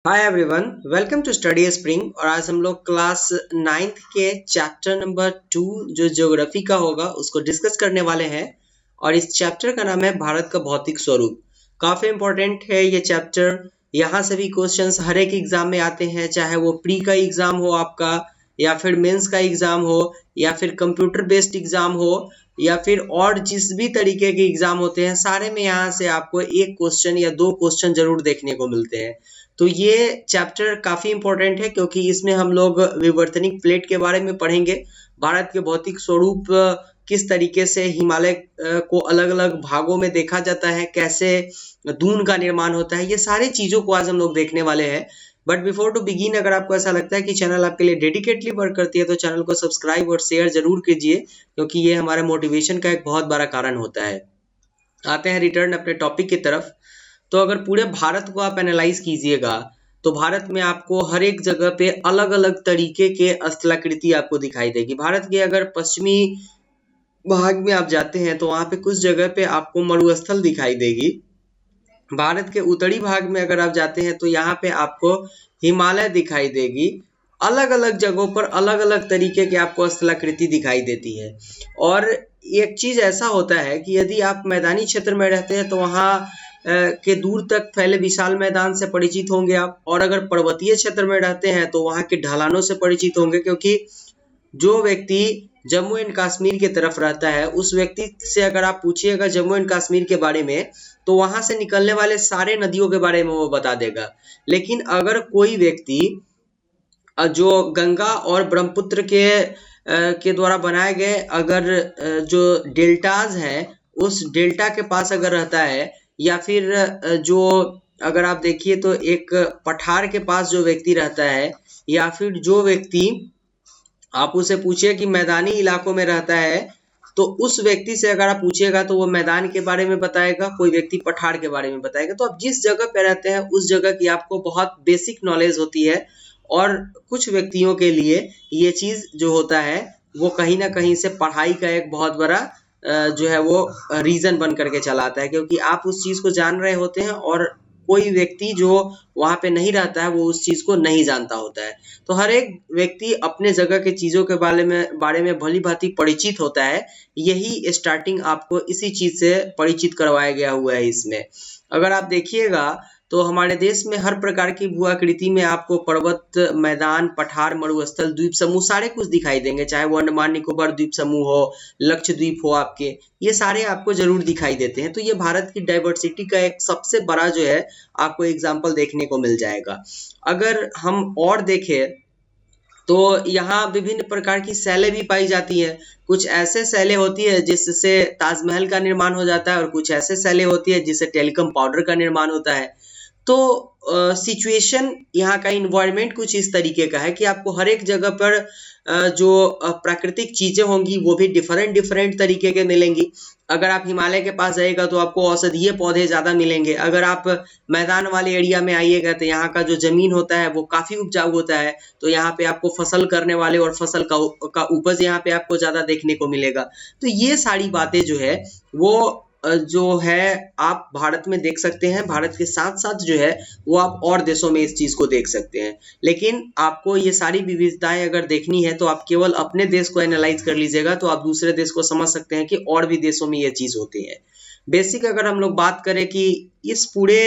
Hi everyone, welcome to Study Spring. और आज हम लोग क्लास 9th के चैप्टर नंबर 2 जो ज्योग्राफी का होगा उसको डिस्कस करने वाले हैं। और इस चैप्टर का नाम है भारत का भौतिक स्वरूप। काफ़ी इम्पोर्टेंट है ये चैप्टर। यहाँ से भी क्वेश्चंस हर एक एग्जाम में आते हैं, चाहे वो प्री का एग्जाम हो आपका, या फिर मेंस का एग्जाम हो, या फिर कंप्यूटर बेस्ड एग्जाम हो, या फिर और जिस भी तरीके के एग्जाम होते हैं, सारे में यहाँ से आपको एक क्वेश्चन या दो क्वेश्चन जरूर देखने को मिलते हैं। तो ये चैप्टर काफी इंपॉर्टेंट है क्योंकि इसमें हम लोग विवर्तनिक प्लेट के बारे में पढ़ेंगे। भारत के भौतिक स्वरूप किस तरीके से हिमालय को अलग अलग भागों में देखा जाता है, कैसे दून का निर्माण होता है, ये सारी चीजों को आज हम लोग देखने वाले हैं। बट बिफोर टू बिगिन, अगर आपको ऐसा लगता है कि चैनल आपके लिए डेडिकेटली वर्क करती है तो चैनल को सब्सक्राइब और शेयर जरूर कीजिए, क्योंकि ये हमारे मोटिवेशन का एक बहुत बड़ा कारण होता है। आते हैं रिटर्न अपने टॉपिक की तरफ। तो अगर पूरे भारत को आप एनालाइज कीजिएगा तो भारत में आपको हर एक जगह पे अलग अलग तरीके के स्थलाकृति आपको दिखाई देगी। भारत के अगर पश्चिमी भाग में आप जाते हैं तो वहां पे कुछ जगह पे आपको मरुस्थल दिखाई देगी। भारत के उत्तरी भाग में अगर आप जाते हैं तो यहाँ पे आपको हिमालय दिखाई देगी। अलग अलग जगहों पर अलग अलग तरीके के आपको स्थलाकृति दिखाई देती है। और एक चीज ऐसा होता है कि यदि आप मैदानी क्षेत्र में रहते हैं तो वहाँ के दूर तक फैले विशाल मैदान से परिचित होंगे आप, और अगर पर्वतीय क्षेत्र में रहते हैं तो वहाँ के ढलानों से परिचित होंगे। क्योंकि जो व्यक्ति जम्मू एंड कश्मीर की तरफ रहता है उस व्यक्ति से अगर आप पूछिएगा जम्मू एंड कश्मीर के बारे में तो वहां से निकलने वाले सारे नदियों के बारे में वो बता देगा। लेकिन अगर कोई व्यक्ति जो गंगा और ब्रह्मपुत्र के द्वारा बनाए गए अगर जो डेल्टाज है उस डेल्टा के पास अगर रहता है, या फिर जो अगर आप देखिए तो एक पठार के पास जो व्यक्ति रहता है, या फिर जो व्यक्ति आप उसे पूछिए कि मैदानी इलाकों में रहता है तो उस व्यक्ति से अगर आप पूछिएगा तो वो मैदान के बारे में बताएगा, कोई व्यक्ति पठार के बारे में बताएगा। तो आप जिस जगह पे रहते हैं उस जगह की आपको बहुत बेसिक नॉलेज होती है। और कुछ व्यक्तियों के लिए ये चीज जो होता है वो कहीं ना कहीं से पढ़ाई का एक बहुत बड़ा जो है वो रीजन बन करके चला आता है, क्योंकि आप उस चीज को जान रहे होते हैं और कोई व्यक्ति जो वहां पे नहीं रहता है वो उस चीज को नहीं जानता होता है। तो हर एक व्यक्ति अपने जगह के चीजों के बारे में भली भांति परिचित होता है। यही स्टार्टिंग आपको इसी चीज से परिचित करवाया गया हुआ है इसमें। अगर आप देखिएगा तो हमारे देश में हर प्रकार की भू आकृति में आपको पर्वत, मैदान, पठार, मरुस्थल, द्वीप समूह सारे कुछ दिखाई देंगे। चाहे वो अंडमान निकोबार द्वीप समूह हो, लक्षद्वीप हो, आपके ये सारे आपको जरूर दिखाई देते हैं। तो ये भारत की डाइवर्सिटी का एक सबसे बड़ा जो है आपको एग्जाम्पल देखने को मिल जाएगा। अगर हम और देखें तो यहाँ विभिन्न प्रकार की शैलें भी पाई जाती हैं। कुछ ऐसे शैलें होती है जिससे ताजमहल का निर्माण हो जाता है, और कुछ ऐसे शैलें होती है जिससे टेलीकॉम पाउडर का निर्माण होता है। तो सिचुएशन यहाँ का इन्वायरमेंट कुछ इस तरीके का है कि आपको हर एक जगह पर जो प्राकृतिक चीजें होंगी वो भी डिफरेंट डिफरेंट तरीके के मिलेंगी। अगर आप हिमालय के पास जाइएगा तो आपको औषधीय पौधे ज्यादा मिलेंगे। अगर आप मैदान वाले एरिया में आइएगा तो यहाँ का जो जमीन होता है वो काफी उपजाऊ होता है, तो यहाँ पे आपको फसल करने वाले और फसल का उपज यहाँ पे आपको ज्यादा देखने को मिलेगा। तो ये सारी बातें जो है वो जो है आप भारत में देख सकते हैं। भारत के साथ साथ जो है वो आप और देशों में इस चीज को देख सकते हैं। लेकिन आपको ये सारी विविधताएं अगर देखनी है तो आप केवल अपने देश को एनालाइज कर लीजिएगा तो आप दूसरे देश को समझ सकते हैं कि और भी देशों में ये चीज होती है। बेसिक अगर हम लोग बात करें कि इस पूरे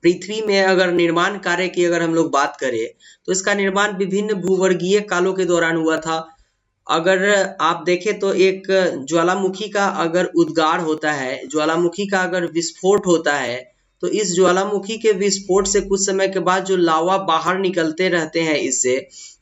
पृथ्वी में अगर निर्माण कार्य की अगर हम लोग बात करें तो इसका निर्माण विभिन्न भूवर्गीय कालों के दौरान हुआ था। अगर आप देखें तो एक ज्वालामुखी का अगर उद्गार होता है, ज्वालामुखी का अगर विस्फोट होता है, तो इस ज्वालामुखी के विस्फोट से कुछ समय के बाद जो लावा बाहर निकलते रहते हैं इससे,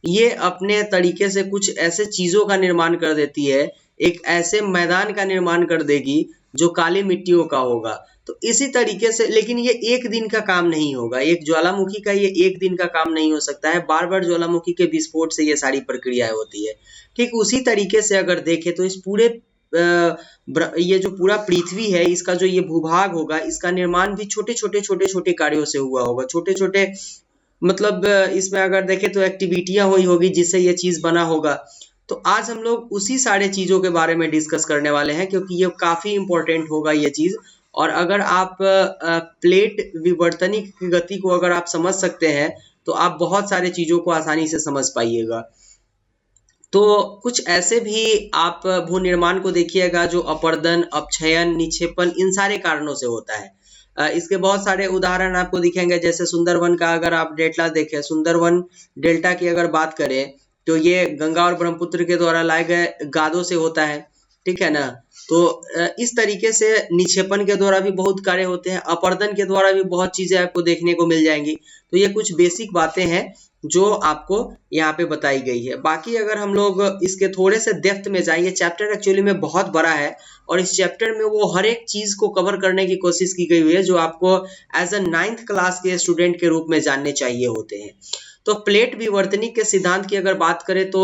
ये अपने तरीके से कुछ ऐसे चीजों का निर्माण कर देती है, एक ऐसे मैदान का निर्माण कर देगी जो काली मिट्टियों का होगा। तो इसी तरीके से, लेकिन ये एक दिन का काम नहीं होगा, एक ज्वालामुखी का ये एक दिन का काम नहीं हो सकता है। बार बार ज्वालामुखी के विस्फोट से ये सारी प्रक्रियाएं होती है। ठीक उसी तरीके से अगर देखें तो इस पूरे ये जो पूरा पृथ्वी है इसका जो ये भूभाग होगा इसका निर्माण भी छोटे छोटे कार्यों से हुआ होगा। छोटे छोटे मतलब इसमें अगर देखें तो एक्टिविटियां हुई होगी जिससे ये चीज बना होगा। तो आज हम लोग उसी सारे चीजों के बारे में डिस्कस करने वाले हैं क्योंकि ये काफी इंपॉर्टेंट होगा ये चीज। और अगर आप प्लेट विवर्तनिक की गति को अगर आप समझ सकते हैं तो आप बहुत सारे चीजों को आसानी से समझ पाइएगा। तो कुछ ऐसे भी आप भू निर्माण को देखिएगा जो अपर्दन, अपक्षयन, निक्षेपण इन सारे कारणों से होता है। इसके बहुत सारे उदाहरण आपको दिखेंगे, जैसे सुंदरवन का अगर आप डेल्टा देखें, सुंदरवन डेल्टा की अगर बात करें तो ये गंगा और ब्रह्मपुत्र के द्वारा लाए गए गादों से होता है, ठीक है ना। तो इस तरीके से निक्षेपण के द्वारा भी बहुत कार्य होते हैं, अपर्दन के द्वारा भी बहुत चीजें आपको देखने को मिल जाएंगी। तो ये कुछ बेसिक बातें हैं जो आपको यहाँ पे बताई गई है। बाकी अगर हम लोग इसके थोड़े से डेप्थ में जाएं, ये चैप्टर एक्चुअली में बहुत बड़ा है और इस चैप्टर में वो हर एक चीज को कवर करने की कोशिश की गई हुई है जो आपको एज अ 9th क्लास के स्टूडेंट के रूप में जानने चाहिए होते हैं। तो प्लेट विवर्तनिक के सिद्धांत की अगर बात करें तो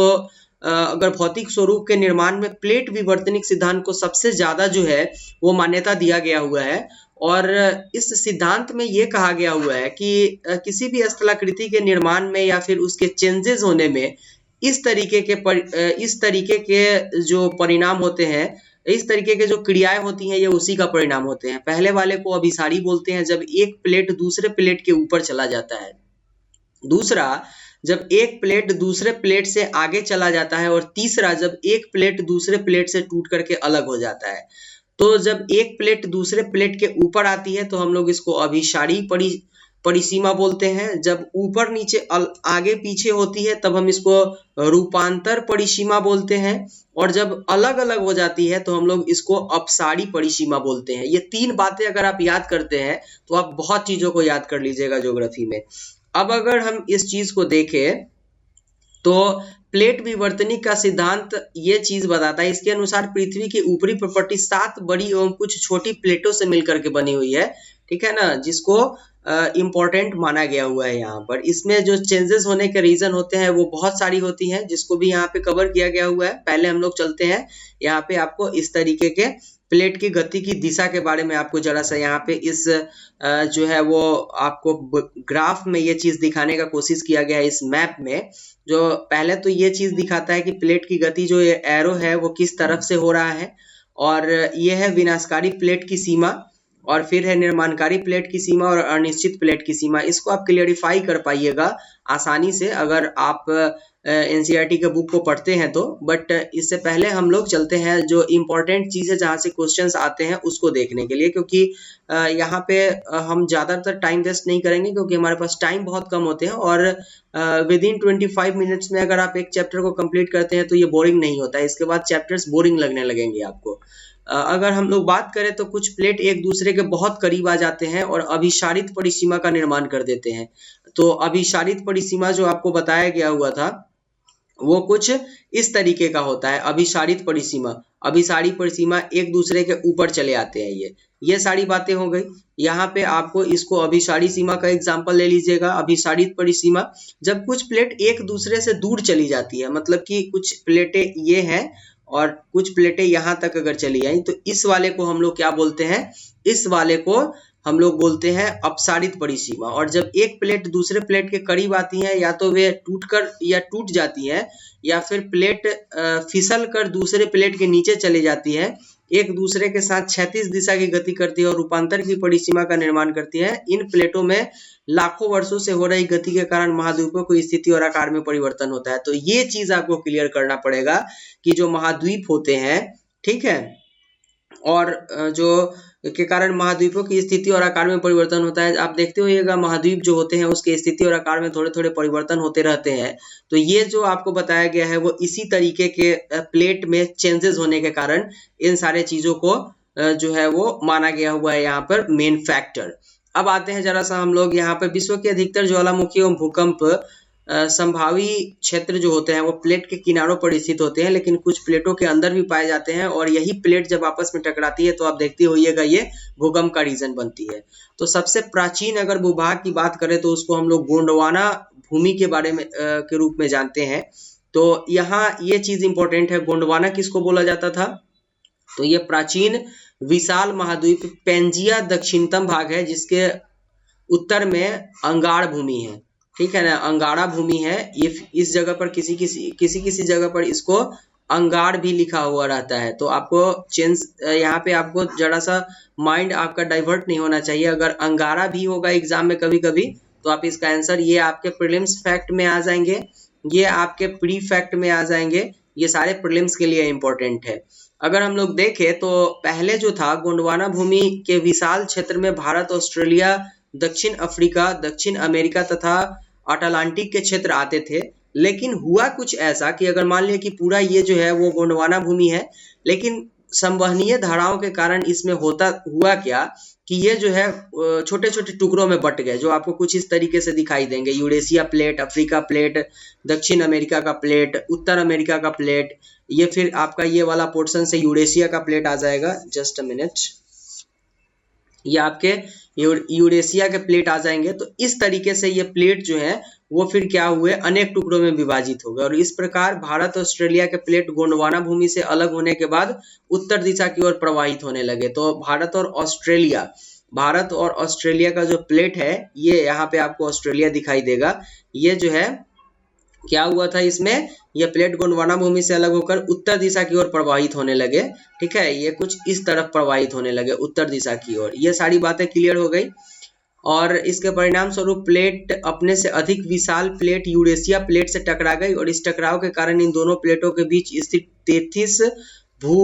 अगर भौतिक स्वरूप के निर्माण में प्लेट विवर्तनिक सिद्धांत को सबसे ज्यादा जो है वो मान्यता दिया गया हुआ है। और इस सिद्धांत में ये कहा गया हुआ है कि किसी भी स्थलाकृति के निर्माण में या फिर उसके चेंजेस होने में इस तरीके के जो परिणाम होते हैं, इस तरीके के जो क्रियाएं होती हैं, ये उसी का परिणाम होते हैं। पहले वाले को अभिसारी बोलते हैं, जब एक प्लेट दूसरे प्लेट के ऊपर चला जाता है। दूसरा, जब एक प्लेट दूसरे प्लेट से आगे चला जाता है। और तीसरा, जब एक प्लेट दूसरे प्लेट से टूट करके अलग हो जाता है। तो जब एक प्लेट दूसरे प्लेट के ऊपर आती है तो हम लोग इसको अभिसारी परिसीमा बोलते हैं। जब ऊपर नीचे आगे पीछे होती है तब हम इसको रूपांतर परिसीमा बोलते हैं। और जब अलग अलग हो जाती है तो हम लोग इसको अपसारी परिसीमा बोलते हैं। ये 3 बातें अगर आप याद करते हैं तो आप बहुत चीजों को याद कर लीजिएगा ज्योग्राफी में। अब अगर हम इस चीज को देखें तो प्लेट विवर्तनिक का सिद्धांत ये चीज बताता है, इसके अनुसार पृथ्वी की ऊपरी प्रॉपर्टी 7 बड़ी एवं कुछ छोटी प्लेटों से मिलकर के बनी हुई है, ठीक है ना, जिसको इम्पोर्टेंट माना गया हुआ है। यहाँ पर इसमें जो चेंजेस होने के रीजन होते हैं वो बहुत सारी होती हैं, जिसको भी यहाँ पे कवर किया गया हुआ है। पहले हम लोग चलते हैं यहाँ पे आपको इस तरीके के प्लेट की गति की दिशा के बारे में आपको जरा सा यहाँ पे इस जो है वो आपको ग्राफ में ये चीज दिखाने का कोशिश किया गया है इस मैप में। जो पहले तो ये चीज दिखाता है कि प्लेट की गति जो ये एरो है वो किस तरफ से हो रहा है, और ये है विनाशकारी प्लेट की सीमा, और फिर है निर्माणकारी प्लेट की सीमा और अनिश्चित प्लेट की सीमा। इसको आप क्लियरिफाई कर पाइएगा आसानी से अगर आप एनसीईआरटी के बुक को पढ़ते हैं तो। बट इससे पहले हम लोग चलते हैं जो इम्पोर्टेंट चीज़ है जहाँ से क्वेश्चंस आते हैं उसको देखने के लिए, क्योंकि यहाँ पे हम ज़्यादातर टाइम वेस्ट नहीं करेंगे क्योंकि हमारे पास टाइम बहुत कम होते हैं। और विद इन 25 मिनट्स में अगर आप एक चैप्टर को कंप्लीट करते हैं तो ये बोरिंग नहीं होता है, इसके बाद चैप्टर्स बोरिंग लगने लगेंगे आपको। अगर हम लोग बात करें तो कुछ प्लेट एक दूसरे के बहुत करीब आ जाते हैं और अभिसारित परिसीमा का निर्माण कर देते हैं। तो अभिसारित परिसीमा जो आपको बताया गया हुआ था वो कुछ इस तरीके का होता है। अभिसारित परिसीमा एक दूसरे के ऊपर चले आते हैं। ये सारी बातें हो गई। यहाँ पे आपको इसको अभिसारी सीमा का एग्जांपल ले लीजिएगा। अभिसारित परिसीमा, जब कुछ प्लेट एक दूसरे से दूर चली जाती है, मतलब कि कुछ प्लेटें ये हैं और कुछ प्लेटें यहाँ तक अगर चली आई तो इस वाले को हम लोग क्या बोलते हैं, इस वाले को हम लोग बोलते हैं अपसारित परिसीमा। और जब एक प्लेट दूसरे प्लेट के करीब आती है या तो वे टूट जाती है या फिर प्लेट फिसल कर दूसरे प्लेट के नीचे चली जाती है, एक दूसरे के साथ क्षैतिज दिशा की गति करती है और रूपांतर की परिसीमा का निर्माण करती है। इन प्लेटों में लाखों वर्षों से हो रही गति के कारण महाद्वीपों की स्थिति और आकार में परिवर्तन होता है। तो ये चीज आपको क्लियर करना पड़ेगा कि जो महाद्वीप होते हैं, ठीक है, और जो के कारण महाद्वीपों की स्थिति और आकार में परिवर्तन होता है। आप देखते होइएगा महाद्वीप जो होते हैं उसके स्थिति और आकार में थोड़े थोड़े परिवर्तन होते रहते हैं। तो ये जो आपको बताया गया है वो इसी तरीके के प्लेट में चेंजेस होने के कारण इन सारे चीजों को जो है वो माना गया हुआ है यहाँ पर मेन फैक्टर। अब आते हैं जरा सा हम लोग यहाँ पे विश्व के अधिकतर ज्वालामुखी एवं भूकंप संभावी क्षेत्र जो होते हैं वो प्लेट के किनारों पर स्थित होते हैं, लेकिन कुछ प्लेटों के अंदर भी पाए जाते हैं। और यही प्लेट जब आपस में टकराती है तो आप देखते होइएगा ये भूकंप का रीजन बनती है। तो सबसे प्राचीन अगर भूभाग की बात करें तो उसको हम लोग गोंडवाना भूमि के बारे में के रूप में जानते हैं। तो यहाँ ये चीज इंपॉर्टेंट है, गोंडवाना किसको बोला जाता था, तो ये प्राचीन विशाल महाद्वीप पेंजिया दक्षिणतम भाग है जिसके उत्तर में अंगाड़ भूमि है, ठीक है ना, अंगाड़ा भूमि है। ये इस जगह पर किसी जगह पर इसको अंगार भी लिखा हुआ रहता है। तो आपको चेंज यहाँ पे आपको जरा सा माइंड आपका डाइवर्ट नहीं होना चाहिए। अगर अंगारा भी होगा एग्जाम में कभी कभी तो आप इसका आंसर, ये आपके प्रीलिम्स फैक्ट में आ जाएंगे, ये आपके प्री फैक्ट में आ जाएंगे, ये सारे प्रीलिम्स के लिए इंपॉर्टेंट है। अगर हम लोग देखें तो पहले जो था गोंडवाना भूमि के विशाल क्षेत्र में भारत, ऑस्ट्रेलिया, दक्षिण अफ्रीका, दक्षिण अमेरिका तथा अटलांटिक के क्षेत्र आते थे। लेकिन हुआ कुछ ऐसा कि अगर मान लिया कि पूरा ये जो है वो गोंडवाना भूमि है, लेकिन संवहनीय धाराओं के कारण इसमें हुआ क्या कि ये जो है छोटे छोटे टुकड़ों में बट गए, जो आपको कुछ इस तरीके से दिखाई देंगे। यूरेशिया प्लेट, अफ्रीका प्लेट, दक्षिण अमेरिका का प्लेट, उत्तर अमेरिका का प्लेट, ये फिर आपका ये वाला पोर्शन से यूरेशिया का प्लेट आ जाएगा। जस्ट अ मिनट, ये आपके यूरेशिया के प्लेट आ जाएंगे। तो इस तरीके से ये प्लेट जो है वो फिर क्या हुए, अनेक टुकड़ों में विभाजित हो गए और इस प्रकार भारत ऑस्ट्रेलिया के प्लेट गोंडवाना भूमि से अलग होने के बाद उत्तर दिशा की ओर प्रवाहित होने लगे। तो भारत और ऑस्ट्रेलिया का जो प्लेट है, ये यहाँ पे आपको ऑस्ट्रेलिया दिखाई देगा। ये जो है क्या हुआ था, इसमें ये प्लेट गोंडवाना भूमि से अलग होकर उत्तर दिशा की ओर प्रवाहित होने लगे। ठीक है, ये कुछ इस तरफ प्रवाहित होने लगे उत्तर दिशा की ओर। ये सारी बातें क्लियर हो गई और इसके परिणाम स्वरूप प्लेट अपने से अधिक विशाल प्लेट यूरेशिया प्लेट से टकरा गई और इस टकराव के कारण इन दोनों प्लेटों के बीच स्थित 33 भू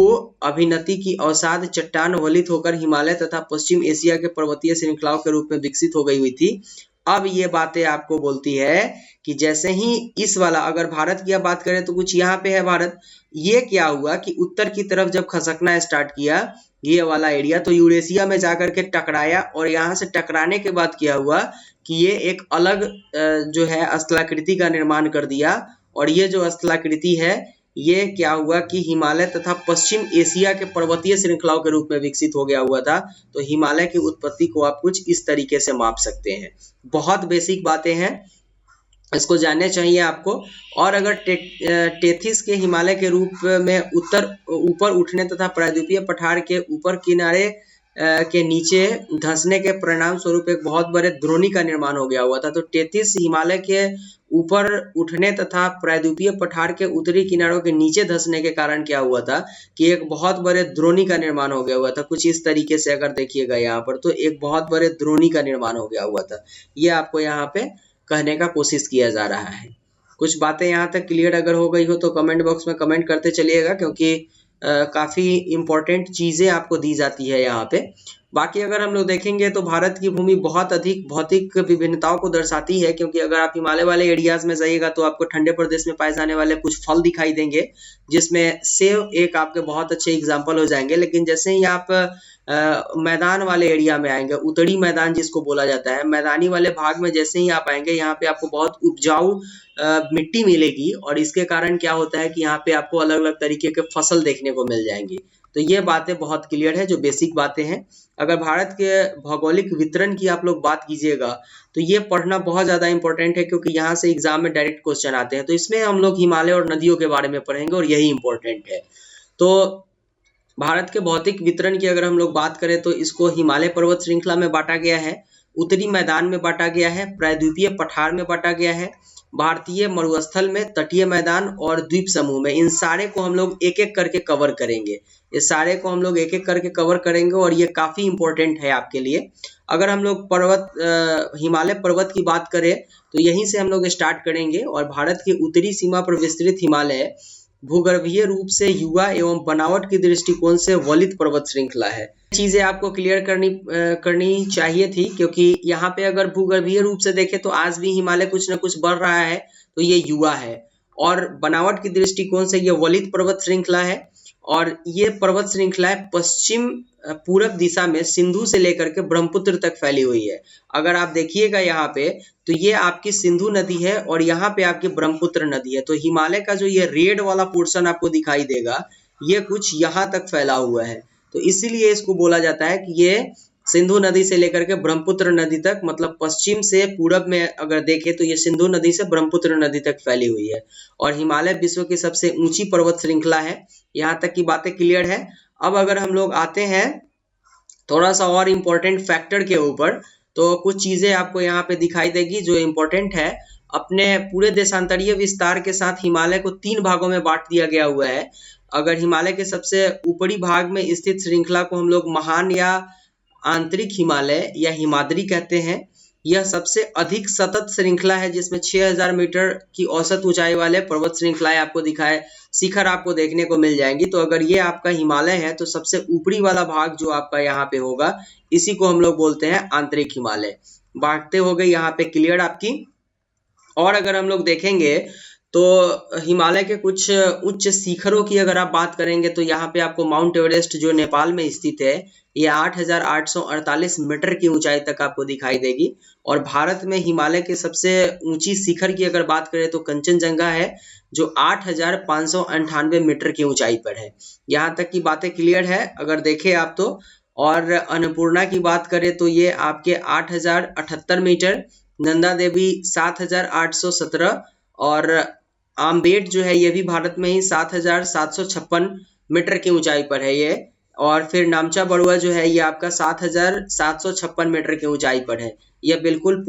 अभिनति की अवसाद चट्टान वलित होकर हिमालय तथा पश्चिम एशिया के पर्वतीय श्रृंखलाओं के रूप में विकसित हो गई हुई थी। अब ये बातें आपको बोलती है कि जैसे ही इस वाला, अगर भारत की बात करें तो कुछ यहाँ पे है भारत, ये क्या हुआ कि उत्तर की तरफ जब खसकना स्टार्ट किया ये वाला एरिया, तो यूरेशिया में जाकर के टकराया और यहाँ से टकराने के बाद क्या हुआ कि ये एक अलग जो है स्थलाकृति का निर्माण कर दिया और ये जो स्थलाकृति है ये क्या हुआ कि हिमालय तथा पश्चिम एशिया के पर्वतीय श्रृंखलाओं के रूप में विकसित हो गया हुआ था। तो हिमालय की उत्पत्ति को आप कुछ इस तरीके से माप सकते हैं। बहुत बेसिक बातें हैं, इसको जानने चाहिए आपको। और अगर टेथिस के हिमालय के रूप में ऊपर उठने तथा प्रायद्वीपीय पठार के ऊपर किनारे के नीचे धंसने के परिणाम स्वरूप एक बहुत बड़े द्रोणी का निर्माण हो गया हुआ था। तो टेथिस हिमालय के ऊपर उठने तथा प्रायद्वीपीय पठार के उत्तरी किनारों के नीचे धंसने के कारण क्या हुआ था कि एक बहुत बड़े द्रोणी का निर्माण हो गया हुआ था। कुछ इस तरीके से अगर देखिएगा यहाँ पर, तो एक बहुत बड़े द्रोणी का निर्माण हो गया हुआ था। ये आपको यहाँ पे कहने का कोशिश किया जा रहा है। कुछ बातें यहाँ तक क्लियर अगर हो गई हो तो कमेंट बॉक्स में कमेंट करते चलिएगा, क्योंकि काफी इंपॉर्टेंट चीजें आपको दी जाती है यहाँ पे। बाकी अगर हम लोग देखेंगे तो भारत की भूमि बहुत अधिक भौतिक विभिन्नताओं को दर्शाती है, क्योंकि अगर आप हिमालय वाले एरियाज में जाइएगा तो आपको ठंडे प्रदेश में पाए जाने वाले कुछ फल दिखाई देंगे, जिसमें सेब एक आपके बहुत अच्छे एग्जाम्पल हो जाएंगे। लेकिन जैसे ही आप मैदान वाले एरिया में आएंगे, उत्तरी मैदान जिसको बोला जाता है, मैदानी वाले भाग में जैसे ही आप आएंगे यहाँ पे आपको बहुत उपजाऊ मिट्टी मिलेगी और इसके कारण क्या होता है कि यहाँ पे आपको अलग अलग तरीके के फसल देखने को मिल जाएंगी। तो ये बातें बहुत क्लियर है, जो बेसिक बातें हैं। अगर भारत के भौगोलिक वितरण की आप लोग बात कीजिएगा तो ये पढ़ना बहुत ज्यादा इंपॉर्टेंट है, क्योंकि यहाँ से एग्जाम में डायरेक्ट क्वेश्चन आते हैं। तो इसमें हम लोग हिमालय और नदियों के बारे में पढ़ेंगे और यही इंपॉर्टेंट है। तो भारत के भौतिक वितरण की अगर हम लोग बात करें तो इसको हिमालय पर्वत श्रृंखला में बांटा गया है, उत्तरी मैदान में बांटा गया है, प्रायद्वीपीय पठार में बांटा गया है, भारतीय मरुस्थल में, तटीय मैदान और द्वीप समूह में। इन सारे को हम लोग एक एक करके कवर करेंगे, ये सारे को हम लोग एक एक करके कवर करेंगे और ये काफी इंपॉर्टेंट है आपके लिए। अगर हम लोग हिमालय पर्वत की बात करें तो यहीं से हम लोग स्टार्ट करेंगे और भारत की उत्तरी सीमा पर विस्तृत हिमालय भूगर्भीय रूप से युवा एवं बनावट की दृष्टिकोण से वलित पर्वत श्रृंखला है। चीजें आपको क्लियर करनी चाहिए थी, क्योंकि यहाँ पे अगर भूगर्भीय रूप से देखें तो आज भी हिमालय कुछ न कुछ बढ़ रहा है, तो ये युवा है। और बनावट की दृष्टिकोण से ये वलित पर्वत श्रृंखला है और ये पर्वत श्रृंखलाएं पश्चिम पूरब दिशा में सिंधु से लेकर के ब्रह्मपुत्र तक फैली हुई है। अगर आप देखिएगा यहाँ पे तो ये आपकी सिंधु नदी है और यहाँ पे आपकी ब्रह्मपुत्र नदी है। तो हिमालय का जो ये रेड वाला पोर्शन आपको दिखाई देगा, ये कुछ यहाँ तक फैला हुआ है। तो इसीलिए इसको बोला जाता है कि ये सिंधु नदी से लेकर के ब्रह्मपुत्र नदी तक, मतलब पश्चिम से पूरब में अगर देखें तो ये सिंधु नदी से ब्रह्मपुत्र नदी तक फैली हुई है। और हिमालय विश्व की सबसे ऊंची पर्वत श्रृंखला है। यहाँ तक की बातें क्लियर है। अब अगर हम लोग आते हैं थोड़ा सा और इम्पोर्टेंट फैक्टर के ऊपर, तो कुछ चीजें आपको यहाँ पे दिखाई देगी जो इम्पोर्टेंट है। अपने पूरे देशांतरीय विस्तार के साथ हिमालय को 3 भागों में बांट दिया गया हुआ है। अगर हिमालय के सबसे ऊपरी भाग में स्थित श्रृंखला को हम लोग महान या आंतरिक हिमालय या हिमाद्री कहते हैं। यह सबसे अधिक सतत श्रृंखला है जिसमें 6000 मीटर की औसत ऊंचाई वाले पर्वत श्रृंखलाएं आपको दिखाए शिखर आपको देखने को मिल जाएंगी। तो अगर ये आपका हिमालय है तो सबसे ऊपरी वाला भाग जो आपका यहाँ पे होगा इसी को हम लोग बोलते हैं आंतरिक हिमालय। बांटते हो गई यहाँ पे क्लियर आपकी। और अगर हम लोग देखेंगे तो हिमालय के कुछ उच्च शिखरों की अगर आप बात करेंगे तो यहाँ पे आपको माउंट एवरेस्ट जो नेपाल में स्थित है ये 8848 मीटर की ऊंचाई तक आपको दिखाई देगी। और भारत में हिमालय के सबसे ऊंची शिखर की अगर बात करें तो कंचनजंगा है जो 8598 मीटर की ऊंचाई पर है। यहाँ तक की बातें क्लियर है अगर देखें आप तो। और अन्नपूर्णा की बात करें तो ये आपके 8078 मीटर, नंदा देवी 7817 और आमबेड जो है ये भी भारत में ही 7756 मीटर की ऊंचाई पर है ये। और फिर नामचा बरुआ जो है ये आपका 7756 मीटर की ऊंचाई पर है। यह बिल्कुल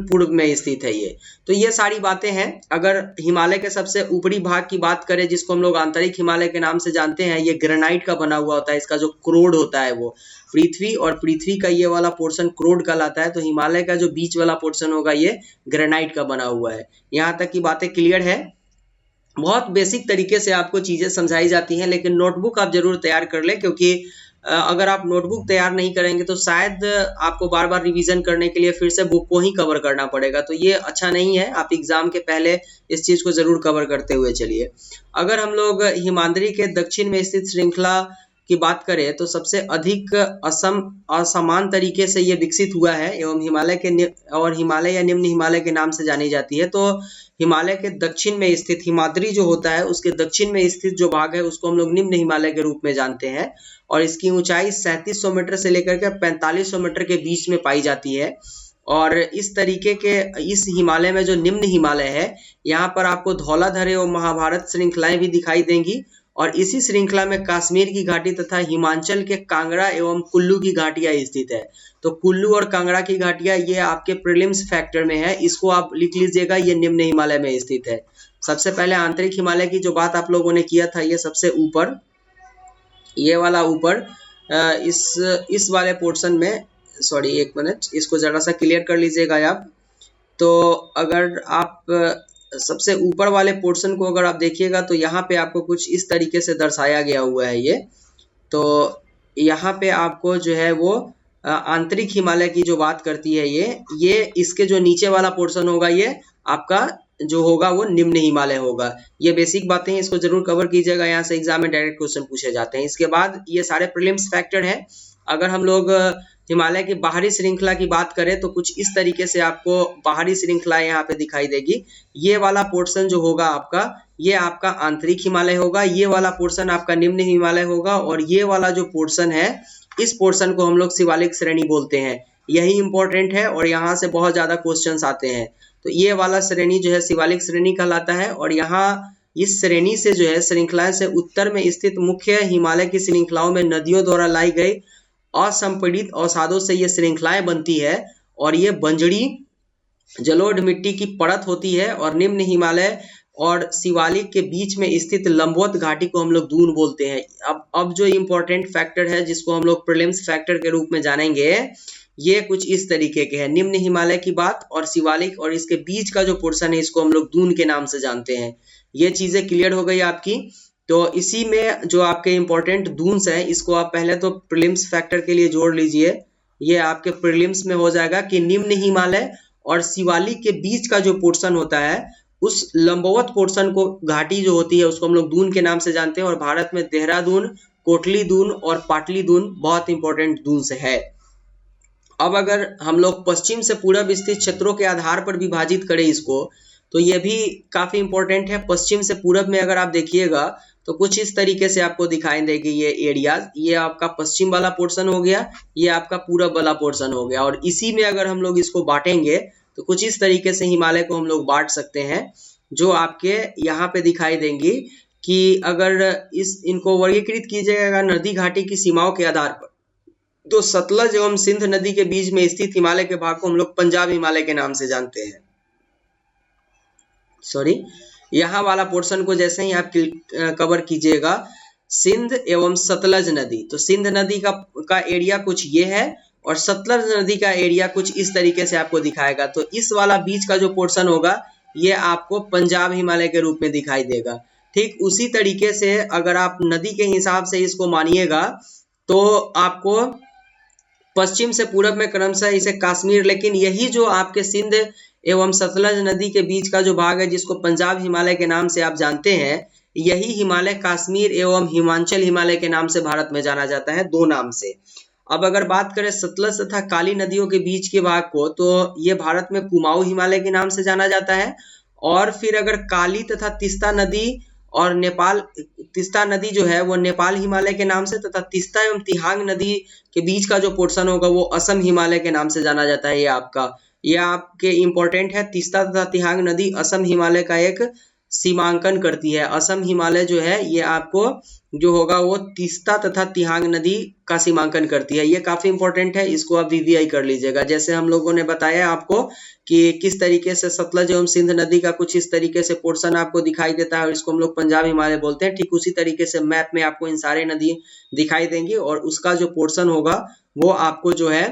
पूर्व में स्थित है ये। तो ये सारी बातें हैं। अगर हिमालय के सबसे ऊपरी भाग की बात करें जिसको हम लोग आंतरिक हिमालय के नाम से जानते हैं, ये ग्रेनाइट का बना हुआ होता है। इसका जो क्रोड होता है वो पृथ्वी, और पृथ्वी का ये वाला पोर्शन क्रोड कहलाता है। तो हिमालय का जो बीच वाला पोर्शन होगा ये ग्रेनाइट का बना हुआ है। यहाँ तक की बातें क्लियर है। बहुत बेसिक तरीके से आपको चीजें समझाई जाती हैं, लेकिन नोटबुक आप जरूर तैयार कर लें, क्योंकि अगर आप नोटबुक तैयार नहीं करेंगे तो शायद आपको बार बार रिवीजन करने के लिए फिर से बुक को ही कवर करना पड़ेगा। तो ये अच्छा नहीं है। आप एग्जाम के पहले इस चीज को जरूर कवर करते हुए चलिए। अगर हम लोग हिमाद्री के दक्षिण में स्थित श्रृंखला की बात करें तो सबसे अधिक असमान तरीके से ये विकसित हुआ है एवं हिमालय या निम्न हिमालय के नाम से जानी जाती है। तो हिमालय के दक्षिण में स्थित हिमाद्री जो होता है उसके दक्षिण में स्थित जो भाग है उसको हम लोग निम्न हिमालय के रूप में जानते हैं। और इसकी ऊंचाई 3700 मीटर से लेकर के 4500 मीटर के बीच में पाई जाती है। और इस तरीके के इस हिमालय में जो निम्न हिमालय है यहाँ पर आपको धौलाधर एवं महाभारत श्रृंखलाएं भी दिखाई देंगी। और इसी श्रृंखला में कश्मीर की घाटी तथा हिमाचल के कांगड़ा एवं कुल्लू की घाटियां स्थित है। तो कुल्लू और कांगड़ा की घाटियां ये आपके प्रीलिम्स फैक्टर में है, इसको आप लिख लीजिएगा, ये निम्न हिमालय में स्थित है। सबसे पहले आंतरिक हिमालय की जो बात आप लोगों ने किया था, ये सबसे ऊपर ये वाला ऊपर इस वाले पोर्शन में, सॉरी एक मिनट, इसको जरा सा क्लियर कर लीजिएगा आप। तो अगर आप सबसे ऊपर वाले पोर्शन को अगर आप देखिएगा तो यहाँ पे आपको कुछ इस तरीके से दर्शाया गया हुआ है ये। तो यहाँ पे आपको जो है वो आंतरिक हिमालय की जो बात करती है ये इसके जो नीचे वाला पोर्शन होगा ये आपका जो होगा वो निम्न हिमालय होगा। ये बेसिक बातें हैं, इसको जरूर कवर कीजिएगा, यहाँ से एग्जाम में डायरेक्ट क्वेश्चन पूछे जाते हैं। इसके बाद ये सारे प्रीलिम्स फैक्टर हैं। अगर हम लोग हिमालय की बाहरी श्रृंखला की बात करें तो कुछ इस तरीके से आपको बाहरी श्रृंखला यहाँ पे दिखाई देगी। ये वाला पोर्शन जो होगा आपका, ये आपका आंतरिक हिमालय होगा, ये वाला पोर्शन आपका निम्न हिमालय होगा, और ये वाला जो पोर्शन है इस पोर्शन को हम लोग शिवालिक श्रेणी बोलते हैं। यही इंपॉर्टेंट है और यहाँ से बहुत ज्यादा क्वेश्चंस आते हैं। तो ये वाला श्रेणी जो है शिवालिक श्रेणी कहलाता है। और यहाँ इस श्रेणी से जो है श्रृंखलाएं से उत्तर में स्थित मुख्य हिमालय की श्रृंखलाओं में नदियों द्वारा लाई गई असंपीड़ित अवसादों से ये श्रृंखलाएं बनती है। और ये बंजड़ी जलोढ़ मिट्टी की परत होती है। और निम्न हिमालय और शिवालिक के बीच में स्थित लंबवत घाटी को हम लोग दून बोलते हैं। अब जो इम्पोर्टेंट फैक्टर है जिसको हम लोग प्रीलिम्स फैक्टर के रूप में जानेंगे, ये कुछ इस तरीके के हैं। निम्न हिमालय की बात और शिवालिक और इसके बीच का जो पोर्शन है इसको हम लोग दून के नाम से जानते हैं। ये चीजें क्लियर हो गई आपकी। तो इसी में जो आपके इम्पोर्टेंट दून्स हैं इसको आप पहले तो प्रीलिम्स फैक्टर के लिए जोड़ लीजिए। ये आपके प्रीलिम्स में हो जाएगा कि निम्न हिमालय और शिवालिक के बीच का जो पोर्शन होता है उस लंबवत पोर्शन को, घाटी जो होती है उसको हम लोग दून के नाम से जानते हैं। और भारत में देहरादून, कोटली दून और पाटली दून बहुत इंपॉर्टेंट दून से है। अब अगर हम लोग पश्चिम से पूरब स्थित क्षेत्रों के आधार पर विभाजित करें इसको, तो ये भी काफी इंपॉर्टेंट है। पश्चिम से पूरब में अगर आप देखिएगा तो कुछ इस तरीके से आपको दिखाई देगी ये एरियाज। ये आपका पश्चिम वाला पोर्शन हो गया, ये आपका पूरब वाला पोर्शन हो गया। और इसी में अगर हम लोग इसको बांटेंगे तो कुछ इस तरीके से हिमालय को हम लोग बांट सकते हैं, जो आपके यहाँ पे दिखाई देंगी कि अगर इनको वर्गीकृत कीजिएगा नदी घाटी की सीमाओं के आधार पर, तो सतलज एवं सिंध नदी के बीच में स्थित हिमालय के भाग को हम लोग पंजाब हिमालय के नाम से जानते हैं। सॉरी, यहाँ वाला पोर्शन को जैसे ही आप कवर कीजिएगा, सिंध एवं सतलज नदी, तो सिंध नदी का एरिया कुछ ये है और सतलज नदी का एरिया कुछ इस तरीके से आपको दिखाएगा। तो इस वाला बीच का जो पोर्शन होगा ये आपको पंजाब हिमालय के रूप में दिखाई देगा। ठीक उसी तरीके से अगर आप नदी के हिसाब से इसको मानिएगा तो आपको पश्चिम से पूरब में क्रमशः इसे कश्मीर, लेकिन यही जो आपके सिंध एवं सतलज नदी के बीच का जो भाग है जिसको पंजाब हिमालय के नाम से आप जानते हैं, यही हिमालय कश्मीर एवं हिमाचल हिमालय के नाम से भारत में जाना जाता है, दो नाम से। अब अगर बात करें सतलज तथा काली नदियों के बीच के भाग को, तो ये भारत में कुमाऊं हिमालय के नाम से जाना जाता है। और फिर अगर काली तथा तीस्ता नदी और नेपाल, तीस्ता नदी जो है वो नेपाल हिमालय के नाम से, तथा तीस्ता एवं तिहांग नदी के बीच का जो पोर्शन होगा वो असम हिमालय के नाम से जाना जाता है। ये आपके इम्पोर्टेंट है। तीस्ता तथा तिहांग नदी असम हिमालय का एक सीमांकन करती है। असम हिमालय जो है ये आपको जो होगा वो तीस्ता तथा तिहांग नदी का सीमांकन करती है। ये काफी इंपॉर्टेंट है, इसको आप वीवीआई कर लीजिएगा। जैसे हम लोगों ने बताया आपको कि किस तरीके से सतलज एवं सिंध नदी का कुछ इस तरीके से पोर्शन आपको दिखाई देता है और इसको हम लोग पंजाब हिमालय बोलते हैं, ठीक उसी तरीके से मैप में आपको इन सारे नदी दिखाई देंगी और उसका जो पोर्शन होगा वो आपको जो है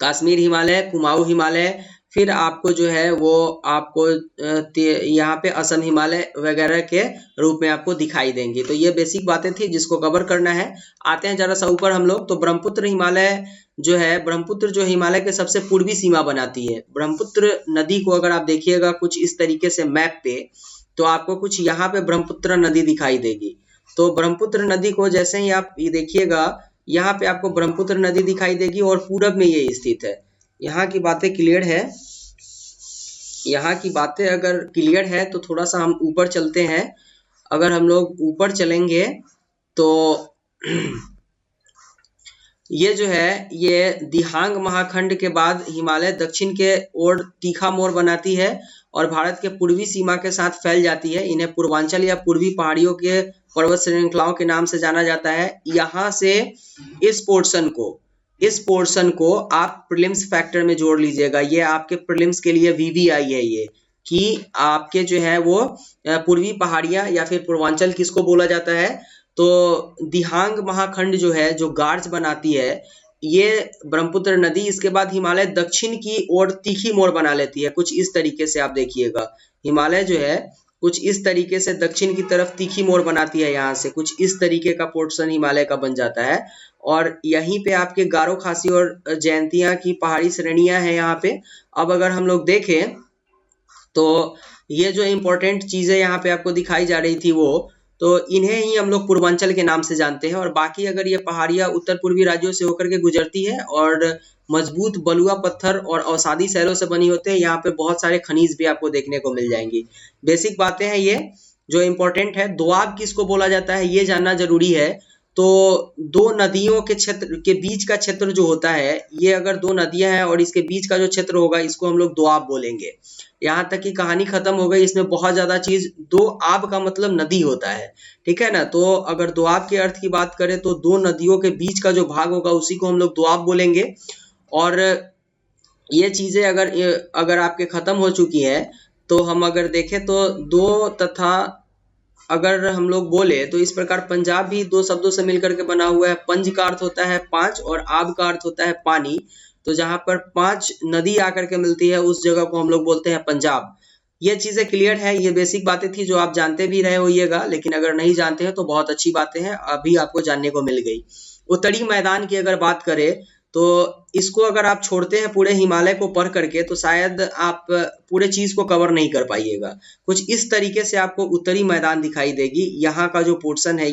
कश्मीर हिमालय, कुमाऊं हिमालय, फिर आपको जो है वो आपको यहाँ पे असम हिमालय वगैरह के रूप में आपको दिखाई देंगी। तो ये बेसिक बातें थी जिसको कवर करना है। आते हैं जरा सा ऊपर हम लोग, तो ब्रह्मपुत्र हिमालय जो है, ब्रह्मपुत्र जो हिमालय के सबसे पूर्वी सीमा बनाती है। ब्रह्मपुत्र नदी को अगर आप देखिएगा कुछ इस तरीके से मैप पे, तो आपको कुछ यहाँ पे ब्रह्मपुत्र नदी दिखाई देगी। तो ब्रह्मपुत्र नदी को जैसे ही आप ये देखिएगा, यहाँ पे आपको ब्रह्मपुत्र नदी दिखाई देगी और पूरब में ये स्थित है। यहाँ की बातें क्लियर है? यहाँ की बातें अगर क्लियर है तो थोड़ा सा हम ऊपर चलते हैं। अगर हम लोग ऊपर चलेंगे तो ये जो है ये दिहांग महाखंड के बाद हिमालय दक्षिण के ओर तीखा मोड़ बनाती है और भारत के पूर्वी सीमा के साथ फैल जाती है। इन्हें पूर्वांचल या पूर्वी पहाड़ियों के पर्वत श्रृंखलाओं के नाम से जाना जाता है। यहाँ से इस पोर्शन को आप प्रीलिम्स फैक्टर में जोड़ लीजिएगा। ये आपके प्रीलिम्स के लिए वीवीआई है ये, कि आपके जो है वो पूर्वी पहाड़ियां या फिर पूर्वांचल किसको बोला जाता है। तो दिहांग महाखंड जो है, जो गार्ज बनाती है ये ब्रह्मपुत्र नदी, इसके बाद हिमालय दक्षिण की ओर तीखी मोड़ बना लेती है। कुछ इस तरीके से आप देखिएगा, हिमालय जो है कुछ इस तरीके से दक्षिण की तरफ तीखी मोड़ बनाती है। यहाँ से कुछ इस तरीके का पोर्शन हिमालय का बन जाता है और यहीं पे आपके गारो, खासी और जयंतिया की पहाड़ी श्रेणियां हैं यहाँ पे। अब अगर हम लोग देखें तो ये जो इम्पोर्टेंट चीजें यहाँ पे आपको दिखाई जा रही थी वो, तो इन्हें ही हम लोग पूर्वांचल के नाम से जानते हैं। और बाकी अगर ये पहाड़ियां उत्तर पूर्वी राज्यों से होकर के गुजरती है और मजबूत बलुआ पत्थर और अवसादी शैलों से बनी होते हैं। यहाँ पे बहुत सारे खनिज भी आपको देखने को मिल जाएंगी। बेसिक बातें हैं ये जो इम्पोर्टेंट है। दोआब किसको बोला जाता है ये जानना जरूरी है। तो दो नदियों के क्षेत्र के बीच का क्षेत्र जो होता है, ये अगर दो नदियां हैं और इसके बीच का जो क्षेत्र होगा इसको हम लोग दोआब बोलेंगे। यहाँ तक की कहानी खत्म हो गई। इसमें बहुत ज्यादा चीज, दो आब का मतलब नदी होता है, ठीक है ना। तो अगर दोआब के अर्थ की बात करें तो दो नदियों के बीच का जो भाग होगा उसी को हम लोग दोआब बोलेंगे। और ये चीजें अगर आपके खत्म हो चुकी है तो हम अगर देखें तो दो तथा अगर हम लोग बोले तो इस प्रकार पंजाब भी दो शब्दों से मिलकर के बना हुआ है। पंज का अर्थ होता है पांच और आब का अर्थ होता है पानी। तो जहां पर 5 नदी आकर के मिलती है उस जगह को हम लोग बोलते हैं पंजाब। ये चीजें क्लियर है। ये बेसिक बातें थी जो आप जानते भी रहे होइएगा, लेकिन अगर नहीं जानते हैं तो बहुत अच्छी बातें हैं, अभी आपको जानने को मिल गई। उत्तरी मैदान की अगर बात करें तो इसको अगर आप छोड़ते हैं पूरे हिमालय को पढ़ करके तो शायद आप पूरे चीज को कवर नहीं कर पाइएगा। कुछ इस तरीके से आपको उत्तरी मैदान दिखाई देगी। यहाँ का जो पोर्शन है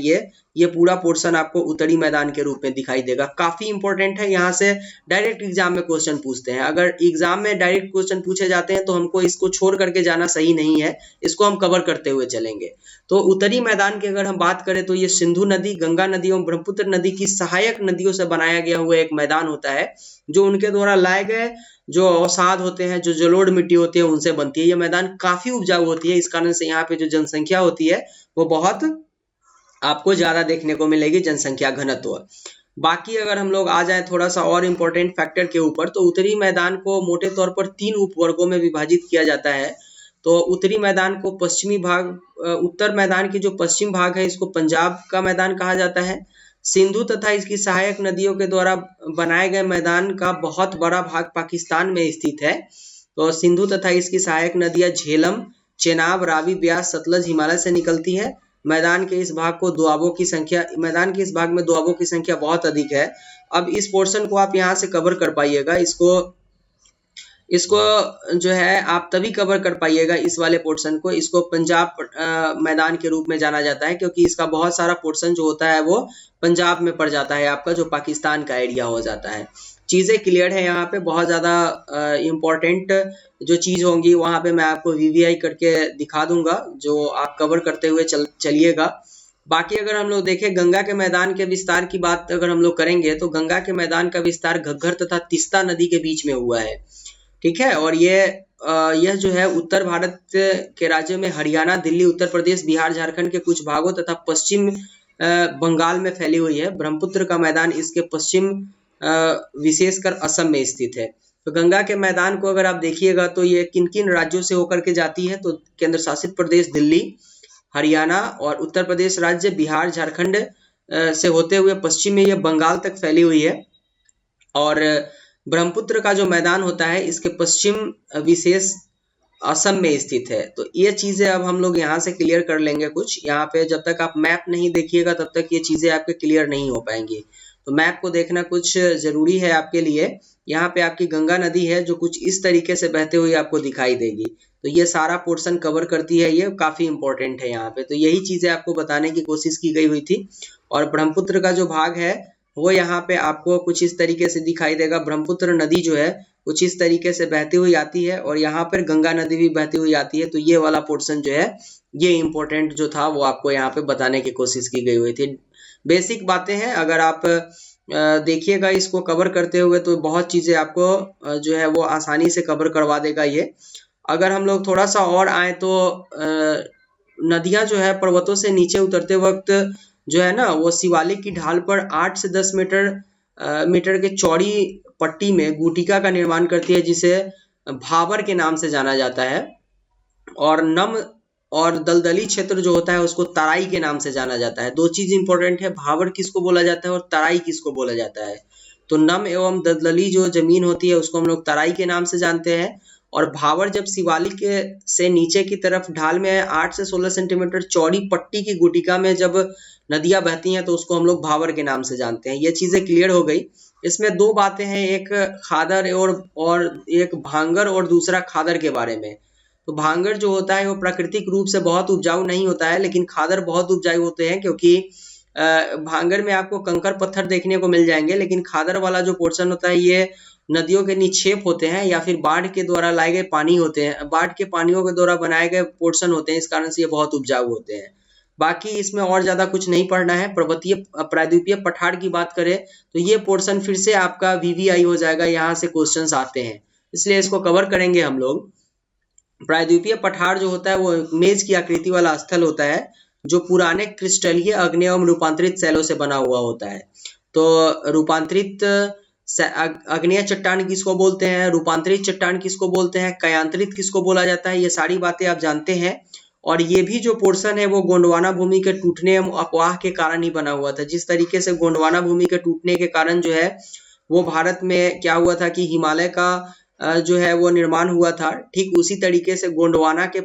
ये पूरा पोर्शन आपको उत्तरी मैदान के रूप में दिखाई देगा। काफी इंपॉर्टेंट है। यहाँ से डायरेक्ट एग्जाम में क्वेश्चन पूछते हैं। अगर एग्जाम में डायरेक्ट क्वेश्चन पूछे जाते हैं तो हमको इसको छोड़ करके जाना सही नहीं है, इसको हम कवर करते हुए चलेंगे। तो उत्तरी मैदान की अगर हम बात करें तो ये सिंधु नदी, गंगा नदी और ब्रह्मपुत्र नदी की सहायक नदियों से बनाया गया हुआ एक मैदान होता है, जो उनके द्वारा लाए गए जो अवसाद होते हैं, जो जलोढ़ मिट्टी होती है उनसे बनती है। ये मैदान काफी उपजाऊ होती है, इस कारण से यहाँ पे जो जनसंख्या होती है वो बहुत आपको ज्यादा देखने को मिलेगी, जनसंख्या घनत्व। बाकी अगर हम लोग आ जाए थोड़ा सा और इम्पोर्टेंट फैक्टर के ऊपर, तो उत्तरी मैदान को मोटे तौर पर 3 उपवर्गों में विभाजित किया जाता है। तो उत्तरी मैदान को पश्चिमी भाग, उत्तर मैदान की जो पश्चिम भाग है इसको पंजाब का मैदान कहा जाता है। सिंधु तथा इसकी सहायक नदियों के द्वारा बनाए गए मैदान का बहुत बड़ा भाग पाकिस्तान में स्थित है। तो सिंधु तथा इसकी सहायक नदियां झेलम, चेनाब, रावी, ब्यास, सतलज हिमालय से निकलती है। मैदान के इस भाग में दोआबों की संख्या बहुत अधिक है। अब इस पोर्शन को आप यहाँ से कवर कर पाइएगा, इसको जो है आप तभी कवर कर पाइएगा इस वाले पोर्शन को। इसको पंजाब मैदान के रूप में जाना जाता है, क्योंकि इसका बहुत सारा पोर्शन जो होता है वो पंजाब में पड़ जाता है, आपका जो पाकिस्तान का एरिया हो जाता है। चीजें क्लियर है यहाँ पे, बहुत ज्यादा इम्पोर्टेंट जो चीज होंगी वहां पे मैं आपको वीवीआई करके दिखा दूंगा, जो आप कवर करते हुए चलिएगा। बाकी अगर हम लोग देखें गंगा के मैदान के विस्तार की बात अगर हम लोग करेंगे, तो गंगा के मैदान का विस्तार घग्गर तथा तीस्ता नदी के बीच में हुआ है, ठीक है। और यह जो है उत्तर भारत के राज्यों में हरियाणा, दिल्ली, उत्तर प्रदेश, बिहार, झारखंड के कुछ भागों तथा पश्चिम बंगाल में फैली हुई है। ब्रह्मपुत्र का मैदान इसके पश्चिम विशेषकर असम में स्थित है। तो गंगा के मैदान को अगर आप देखिएगा तो ये किन किन राज्यों से होकर के जाती है, तो केंद्र शासित प्रदेश दिल्ली, हरियाणा और उत्तर प्रदेश राज्य, बिहार, झारखंड से होते हुए पश्चिम में यह बंगाल तक फैली हुई है। और ब्रह्मपुत्र का जो मैदान होता है इसके पश्चिम विशेष असम में स्थित है। तो ये चीजें अब हम लोग यहाँ से क्लियर कर लेंगे कुछ। यहाँ पे जब तक आप मैप नहीं देखिएगा तब तक ये चीजें आपके क्लियर नहीं हो पाएंगी, तो मैप को देखना कुछ जरूरी है आपके लिए। यहाँ पे आपकी गंगा नदी है जो कुछ इस तरीके से बहते हुए आपको दिखाई देगी, तो ये सारा पोर्शन कवर करती है, ये काफी इंपॉर्टेंट है यहाँ पे। तो यही चीजें आपको बताने की कोशिश की गई हुई थी। और ब्रह्मपुत्र का जो भाग है वो यहाँ पे आपको कुछ इस तरीके से दिखाई देगा। ब्रह्मपुत्र नदी जो है कुछ इस तरीके से बहती हुई आती है और यहाँ पर गंगा नदी भी बहती हुई आती है। तो ये वाला पोर्शन जो है ये इम्पोर्टेंट जो था वो आपको यहाँ पे बताने की कोशिश की गई हुई थी। बेसिक बातें हैं, अगर आप देखिएगा इसको कवर करते हुए तो बहुत चीजें आपको जो है वो आसानी से कवर करवा देगा ये। अगर हम लोग थोड़ा सा और आए तो नदियां जो है पर्वतों से नीचे उतरते वक्त जो है ना वो शिवालिक की ढाल पर 8 से 10 मीटर के चौड़ी पट्टी में गुटिका का निर्माण करती है, जिसे भाबर के नाम से जाना जाता है। और नम और दलदली क्षेत्र जो होता है उसको तराई के नाम से जाना जाता है। दो चीज इंपॉर्टेंट है, भाबर किसको बोला जाता है और तराई किसको बोला जाता है। तो नम एवं दलदली जो जमीन होती है उसको हम लोग तराई के नाम से जानते हैं। और भाबर जब शिवालिक से नीचे की तरफ ढाल में 8 से 16 सेंटीमीटर चौड़ी पट्टी की गुटिका में जब नदियां बहती हैं तो उसको हम लोग भाबर के नाम से जानते हैं। ये चीजें क्लियर हो गई। इसमें दो बातें हैं, एक खादर और एक भांगर और दूसरा खादर के बारे में। तो भांगर जो होता है वो प्राकृतिक रूप से बहुत उपजाऊ नहीं होता है, लेकिन खादर बहुत उपजाऊ होते हैं, क्योंकि भांगर में आपको कंकर पत्थर देखने को मिल जाएंगे, लेकिन खादर वाला जो पोर्शन होता है ये नदियों के निक्षेप होते हैं या फिर बाढ़ के द्वारा लाए गए पानी होते हैं, बाढ़ के पानियों के द्वारा बनाए गए पोर्शन होते हैं, इस कारण से ये बहुत उपजाऊ होते हैं। बाकी इसमें और ज्यादा कुछ नहीं पढ़ना है। पर्वतीय प्रायद्वीपीय पठार की बात करें तो ये पोर्शन फिर से आपका वीवीआई हो जाएगा, यहाँ से क्वेश्चंस आते हैं, इसलिए इसको कवर करेंगे हम लोग। प्रायद्वीपीय पठार जो होता है वो मेज की आकृति वाला स्थल होता है जो पुराने क्रिस्टलीय अग्नेय एवं रूपांतरित शैलों से बना हुआ होता है। तो रूपांतरित अग्नेय चट्टान किसको बोलते हैं, रूपांतरित चट्टान किसको बोलते हैं, कयांतरित किसको बोला जाता है, ये सारी बातें आप जानते हैं। और ये भी जो पोर्शन है वो गोंडवाना भूमि के टूटने एवं अपवाह के कारण ही बना हुआ था। जिस तरीके से गोंडवाना भूमि के टूटने के कारण जो है वो भारत में क्या हुआ था कि हिमालय का जो है वो निर्माण हुआ था, ठीक उसी तरीके से गोंडवाना के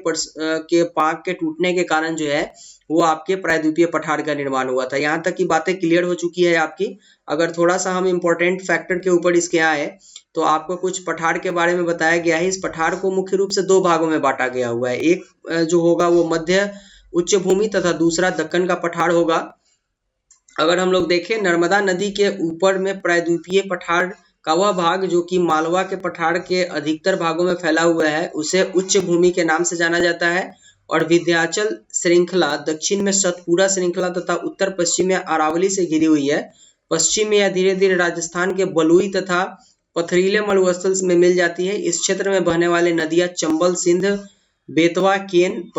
पाक के टूटने के कारण जो है वो आपके प्रायद्वीपीय पठार का निर्माण हुआ था। यहाँ तक की बातें क्लियर हो चुकी है आपकी। अगर थोड़ा सा हम इम्पोर्टेंट फैक्टर के ऊपर इसके आए तो आपको कुछ पठार के बारे में बताया गया है। इस पठार को मुख्य रूप से दो भागों में बांटा गया हुआ है, एक जो होगा वो मध्य उच्च भूमि तथा दूसरा दक्कन का पठार होगा। अगर हम लोग देखें नर्मदा नदी के ऊपर में प्रायद्वीपीय पठार का वह भाग जो कि मालवा के पठार के अधिकतर भागों में फैला हुआ है उसे उच्च भूमि के नाम से जाना जाता है। और विंध्याचल श्रृंखला दक्षिण में सतपुरा श्रृंखला तथा उत्तर पश्चिम में अरावली से घिरी हुई है। पश्चिम में यह धीरे धीरे राजस्थान के बलुई तथा पथरीले मरुस्थल में मिल जाती है। इस क्षेत्र में बहने वाली नदियां चंबल, सिंध, बेतवा, केन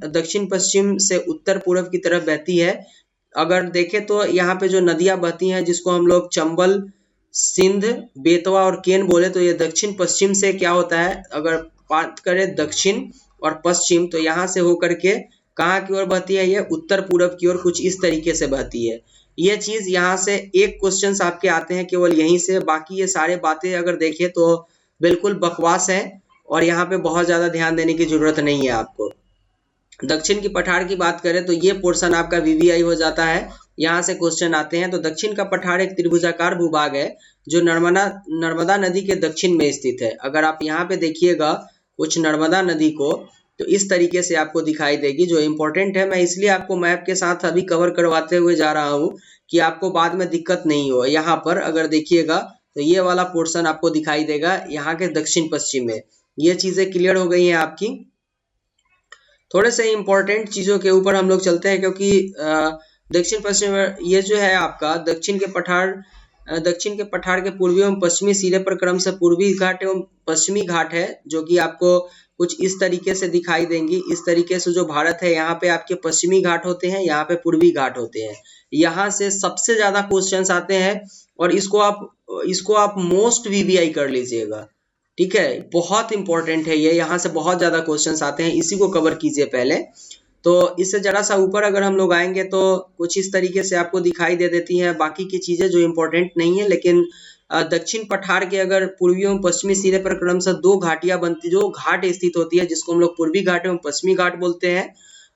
दक्षिण पश्चिम से उत्तर पूर्व की तरफ बहती है। अगर देखें तो यहाँ पे जो नदियां बहती हैं जिसको हम लोग चंबल, सिंध, बेतवा और केन बोले तो ये दक्षिण पश्चिम से क्या होता है, अगर बात करें दक्षिण और पश्चिम, तो यहाँ से होकर के कहाँ की ओर बहती है, ये उत्तर पूरब की ओर कुछ इस तरीके से बहती है। ये चीज यहाँ से एक क्वेश्चन आपके आते हैं केवल यहीं से, बाकी ये सारे बातें अगर देखें तो बिल्कुल बकवास है और यहाँ पे बहुत ज्यादा ध्यान देने की जरूरत नहीं है आपको। दक्षिण की पठार की बात करें तो ये पोर्शन आपका वीवीआई हो जाता है, यहाँ से क्वेश्चन आते हैं। तो दक्षिण का पठार एक त्रिभुजाकार भूभाग है जो नर्मदा नदी के दक्षिण में स्थित है। अगर आप यहाँ पे देखिएगा कुछ नर्मदा नदी को, तो इस तरीके से आपको दिखाई देगी, जो इम्पोर्टेंट है। मैं इसलिए आपको मैप के साथ अभी कवर करवाते हुए जा रहा हूँ कि आपको बाद में दिक्कत नहीं हो। यहाँ पर अगर देखिएगा तो ये वाला पोर्शन आपको दिखाई देगा यहाँ के दक्षिण पश्चिम में। ये चीजें क्लियर हो गई हैं आपकी। थोड़े से इंपॉर्टेंट चीजों के ऊपर हम लोग चलते हैं, क्योंकि दक्षिण पश्चिम ये जो है आपका दक्षिण के पठार के पूर्वी एवं पश्चिमी सिरे पर क्रम से पूर्वी घाट एवं पश्चिमी घाट है, जो कि आपको कुछ इस तरीके से दिखाई देंगी। इस तरीके से जो भारत है, यहाँ पे आपके पश्चिमी घाट होते हैं, यहाँ पे पूर्वी घाट होते हैं। यहाँ से सबसे ज्यादा क्वेश्चंस आते हैं और इसको आप मोस्ट वीवीआई कर लीजिएगा, ठीक है, बहुत इंपॉर्टेंट है ये। यहाँ से बहुत ज्यादा क्वेश्चंस आते हैं, इसी को कवर कीजिए पहले। तो इससे जरा सा ऊपर अगर हम लोग आएंगे तो कुछ इस तरीके से आपको दिखाई दे देती है बाकी की चीजें जो इम्पोर्टेंट नहीं है। लेकिन दक्षिण पठार के अगर पूर्वी एवं पश्चिमी सिरे पर क्रमशः दो घाटियां बनती, जो घाट स्थित होती है, जिसको हम लोग पूर्वी घाट एवं पश्चिमी घाट बोलते हैं।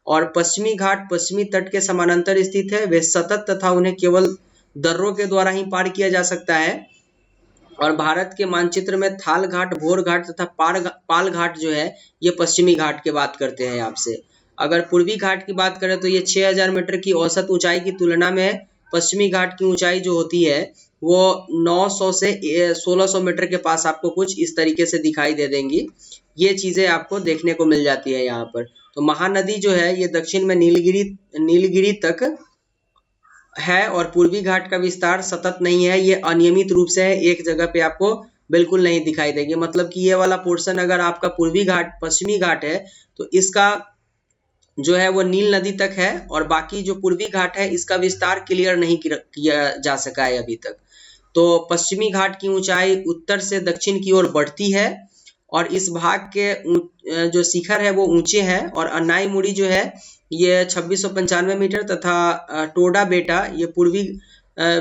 और पश्चिमी घाट पश्चिमी तट के समानांतर स्थित है, वे सतत तथा उन्हें केवल दर्रों के द्वारा ही पार किया जा सकता है। और भारत के मानचित्र में थाल घाट, भोर घाट तथा पाल घाट जो है, ये पश्चिमी घाट की बात करते हैं आपसे। अगर पूर्वी घाट की बात करें तो ये 6000 मीटर की औसत ऊंचाई की तुलना में पश्चिमी घाट की ऊंचाई जो होती है वो 900 से 1600 मीटर के पास आपको कुछ इस तरीके से दिखाई दे देंगी। ये चीजें आपको देखने को मिल जाती है यहाँ पर। तो महानदी जो है ये दक्षिण में नीलगिरी तक है और पूर्वी घाट का विस्तार सतत नहीं है, ये अनियमित रूप से है, एक जगह पे आपको बिल्कुल नहीं दिखाई देंगे। मतलब कि ये वाला पोर्शन अगर आपका पूर्वी घाट पश्चिमी घाट है तो इसका जो है वो नील नदी तक है, और बाकी जो पूर्वी घाट है इसका विस्तार क्लियर नहीं किया जा सका है अभी तक। तो पश्चिमी घाट की ऊंचाई उत्तर से दक्षिण की ओर बढ़ती है और इस भाग के जो शिखर है वो ऊंचे हैं। और अन्नाई मुड़ी जो है ये 2695 मीटर तथा टोडा बेटा ये पूर्वी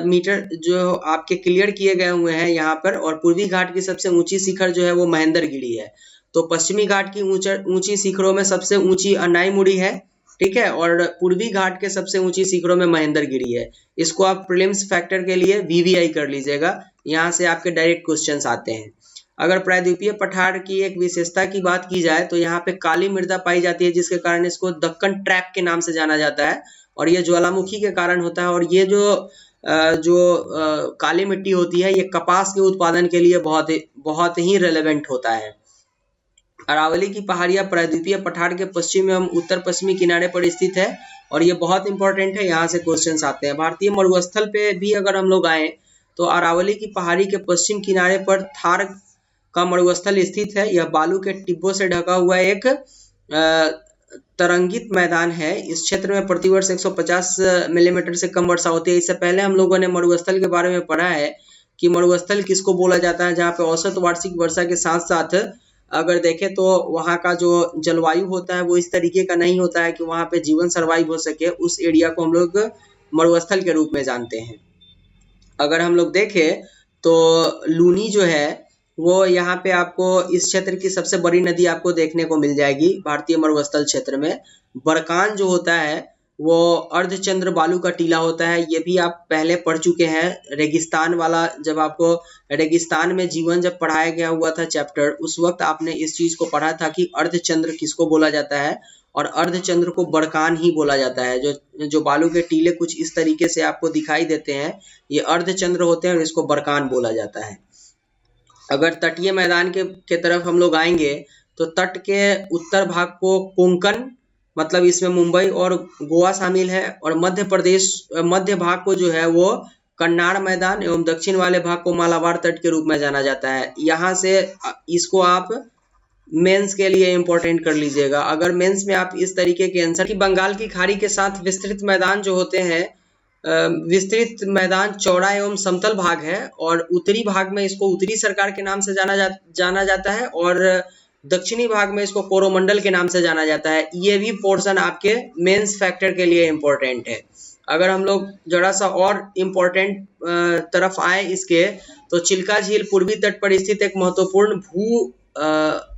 मीटर जो आपके क्लियर किए गए हुए हैं यहाँ पर। और पूर्वी घाट की सबसे ऊंची शिखर जो है वो महेंद्रगिरी है। तो पश्चिमी घाट की ऊंची शिखरों में सबसे ऊंची अन्नाई मुड़ी है, ठीक है, और पूर्वी घाट के सबसे ऊंची शिखरों में महेंद्रगिरी है। इसको आप प्रीलिम्स फैक्टर के लिए वीवीआई कर लीजिएगा, यहाँ से आपके डायरेक्ट क्वेश्चंस आते हैं। अगर प्रायद्वीपीय पठार की एक विशेषता की बात की जाए तो यहाँ पे काली मृदा पाई जाती है, जिसके कारण इसको दक्कन ट्रैप के नाम से जाना जाता है। और ये ज्वालामुखी के कारण होता है। और ये जो काली मिट्टी होती है ये कपास के उत्पादन के लिए बहुत ही रेलेवेंट होता है। अरावली की पहाड़ियां प्रायद्वीपीय पठार के पश्चिम एवं उत्तर पश्चिमी किनारे पर स्थित है और ये बहुत इंपॉर्टेंट है, यहाँ से क्वेश्चंस आते हैं। भारतीय मरुस्थल पे भी अगर हम लोग आए तो अरावली की पहाड़ी के पश्चिम किनारे पर थार का मरुस्थल स्थित है। यह बालू के टिब्बों से ढका हुआ एक तरंगित मैदान है। इस क्षेत्र में प्रतिवर्ष 150 मिलीमीटर से कम वर्षा होती है। इससे पहले हम लोगों ने मरुस्थल के बारे में पढ़ा है कि मरुस्थल किसको बोला जाता है, जहाँ पे औसत वार्षिक वर्षा के साथ साथ अगर देखें तो वहाँ का जो जलवायु होता है वो इस तरीके का नहीं होता है कि वहाँ पे जीवन सर्वाइव हो सके। उस एरिया को हम लोग मरुस्थल के रूप में जानते हैं। अगर हम लोग देखें तो लूनी जो है वो यहाँ पे आपको इस क्षेत्र की सबसे बड़ी नदी आपको देखने को मिल जाएगी भारतीय मरुस्थल क्षेत्र में। बरकान जो होता है वो अर्धचंद्र बालू का टीला होता है, ये भी आप पहले पढ़ चुके हैं। रेगिस्तान वाला, जब आपको रेगिस्तान में जीवन जब पढ़ाया गया हुआ था चैप्टर, उस वक्त आपने इस चीज को पढ़ा था कि अर्धचंद्र किसको बोला जाता है, और अर्धचंद्र को बरकान ही बोला जाता है। जो बालू के टीले कुछ इस तरीके से आपको दिखाई देते हैं ये अर्धचंद्र होते हैं और इसको बरकान बोला जाता है। अगर तटीय मैदान के तरफ हम लोग आएंगे तो तट के उत्तर भाग को कोंकण, मतलब इसमें मुंबई और गोवा शामिल है, और मध्य भाग को जो है वो कन्नाड़ मैदान एवं दक्षिण वाले भाग को मालाबार तट के रूप में जाना जाता है। यहाँ से इसको आप मेंस के लिए इंपॉर्टेंट कर लीजिएगा। अगर मेंस में आप इस तरीके के आंसर की बंगाल की खाड़ी के साथ विस्तृत मैदान जो होते हैं, विस्तृत मैदान चौड़ा एवं समतल भाग है और उत्तरी भाग में इसको उत्तरी सरकार के नाम से जाना जाता है, और दक्षिणी भाग में इसको कोरोमंडल के नाम से जाना जाता है। ये भी पोर्शन आपके मेंस फैक्टर के लिए इम्पोर्टेंट है। अगर हम लोग जरा सा और इम्पोर्टेंट तरफ आए इसके, तो चिल्का झील पूर्वी तट पर स्थित एक महत्वपूर्ण भू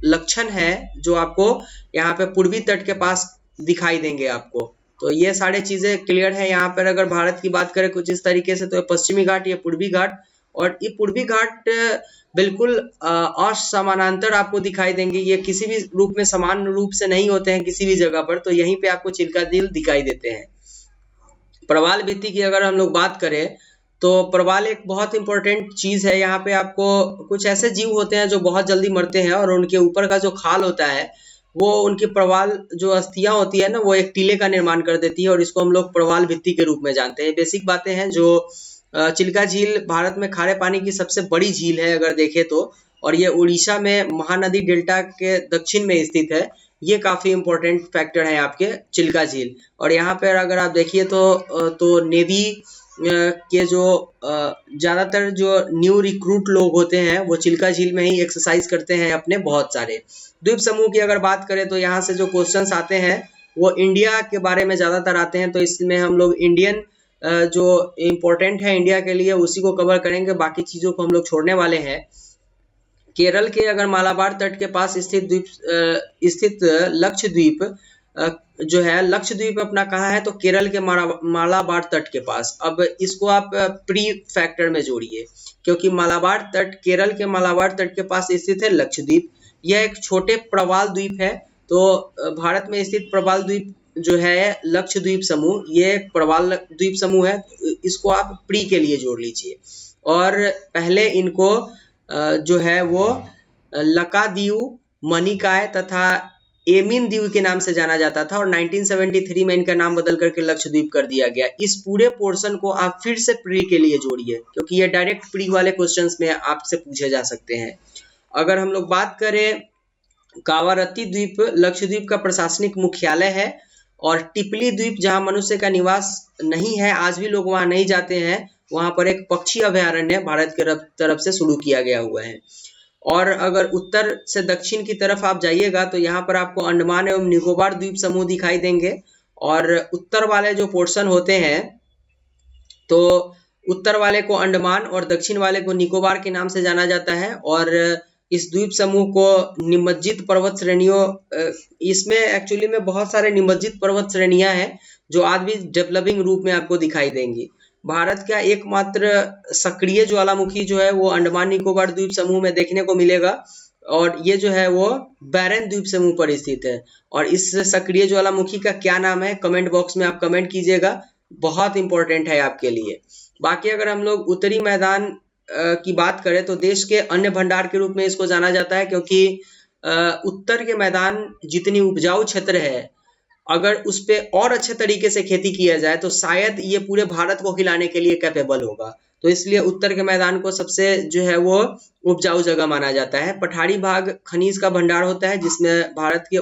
लक्षण है जो आपको यहाँ पे पूर्वी तट के पास दिखाई देंगे आपको। तो ये सारे चीजें क्लियर है यहाँ पर। अगर भारत की बात करें कुछ इस तरीके से, तो ये पश्चिमी घाट, ये पूर्वी घाट, और ये पूर्वी घाट बिल्कुल असमानांतर आपको दिखाई देंगे। ये किसी भी रूप में समान रूप से नहीं होते हैं किसी भी जगह पर, तो यहीं पे आपको चिल्का झील दिखाई देते हैं। प्रवाल भित्ति की अगर हम लोग बात करें, तो प्रवाल एक बहुत इंपॉर्टेंट चीज है। यहाँ पे आपको कुछ ऐसे जीव होते हैं जो बहुत जल्दी मरते हैं, और उनके ऊपर का जो खाल होता है वो उनकी प्रवाल जो अस्थियां होती है ना, वो एक टीले का निर्माण कर देती है, और इसको हम लोग प्रवाल भित्ति के रूप में जानते हैं। बेसिक बातें हैं। जो चिल्का झील भारत में खारे पानी की सबसे बड़ी झील है अगर देखें तो, और ये उड़ीसा में महानदी डेल्टा के दक्षिण में स्थित है। ये काफी इंपॉर्टेंट फैक्टर है आपके चिल्का झील। और यहाँ पर अगर आप देखिए तो नेवी के जो ज्यादातर जो न्यू रिक्रूट लोग होते हैं वो चिल्का झील में ही एक्सरसाइज करते हैं अपने बहुत सारे। द्वीप समूह की अगर बात करें, तो यहाँ से जो क्वेश्चंस आते हैं वो इंडिया के बारे में ज्यादातर आते हैं, तो इसमें हम लोग इंडियन जो इम्पोर्टेंट है इंडिया के लिए उसी को कवर करेंगे, बाकी चीजों को हम लोग छोड़ने वाले हैं। केरल के अगर मालाबार तट के पास स्थित लक्षद्वीप जो है, लक्षद्वीप अपना कहाँ है, तो केरल के मालाबार तट के पास। अब इसको आप प्री फैक्टर में जोड़िए, क्योंकि मालाबार तट, केरल के मालाबार तट के पास स्थित है लक्षद्वीप। यह एक छोटे प्रवाल द्वीप है। तो भारत में स्थित प्रवाल द्वीप जो है लक्षद्वीप समूह, ये एक प्रवाल द्वीप समूह है। इसको आप प्री के लिए जोड़ लीजिए। और पहले इनको जो है वो लकादीव, मनिकाय तथा एमिन द्वीप के नाम से जाना जाता था, और 1973 में इनका नाम बदल करके लक्षद्वीप कर दिया गया। इस पूरे पोर्शन को आप फिर से प्री के लिए जोड़िए, क्योंकि ये डायरेक्ट प्री वाले क्वेश्चंस में आपसे पूछे जा सकते हैं। अगर हम लोग बात करें, कावारत्ती द्वीप लक्षद्वीप का प्रशासनिक मुख्यालय है, और टिपली द्वीप जहां मनुष्य का निवास नहीं है, आज भी लोग वहां नहीं जाते हैं, वहां पर एक पक्षी अभयारण्य भारत की तरफ से शुरू किया गया हुआ है। और अगर उत्तर से दक्षिण की तरफ आप जाइएगा, तो यहाँ पर आपको अंडमान एवं निकोबार द्वीप समूह दिखाई देंगे। और उत्तर वाले जो पोर्शन होते हैं, तो उत्तर वाले को अंडमान और दक्षिण वाले को निकोबार के नाम से जाना जाता है। और इस द्वीप समूह को निमज्जित पर्वत श्रेणियों, इसमें एक्चुअली में बहुत सारे निमज्जित पर्वत श्रेणियां हैं जो आज भी डेवलपिंग रूप में आपको दिखाई देंगी। भारत का एकमात्र सक्रिय ज्वालामुखी जो है वो अंडमान निकोबार द्वीप समूह में देखने को मिलेगा, और ये जो है वो बैरन द्वीप समूह पर स्थित है। और इस सक्रिय ज्वालामुखी का क्या नाम है, कमेंट बॉक्स में आप कमेंट कीजिएगा, बहुत इंपॉर्टेंट है आपके लिए। बाकी अगर हम लोग उत्तरी मैदान की बात करें, तो देश के अन्य भंडार के रूप में इसको जाना जाता है, क्योंकि उत्तर के मैदान जितनी उपजाऊ क्षेत्र है, अगर उस पे और अच्छे तरीके से खेती किया जाए तो शायद ये पूरे भारत को खिलाने के लिए कैपेबल होगा। तो इसलिए उत्तर के मैदान को सबसे जो है वो उपजाऊ जगह माना जाता है। पठारी भाग खनिज का भंडार होता है, जिसमें भारत के